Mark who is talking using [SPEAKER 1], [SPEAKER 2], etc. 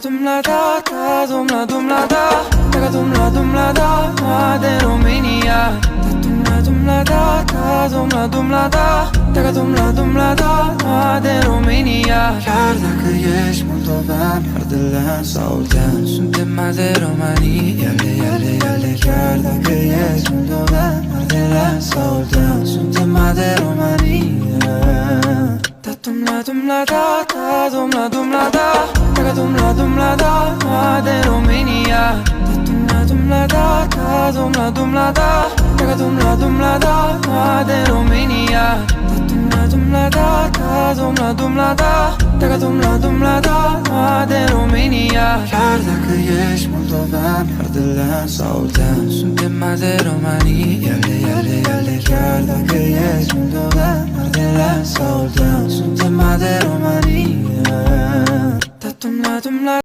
[SPEAKER 1] da, taca dumla da, de România. Dumla da, taca dumla da, de România. Chiar dacă ești moldovean, ardelean sau oltean, suntem mai de romanii, iale. Chiar dacă ești moldovean, ardelean sau oltean, suntem mai de romanii. Dumla da, dumla da, taca dumla da, de România. Dumla da, dumla da, taca dumla da, de România. Dumla da, dumla da, taca dumla da, de România. Chiar dacă ești moldovean, ardelean sau oltean, suntem mai de romanii, iale. Chiar dacă ești moldovean, ardelean sau oltean, suntem mai de romanii.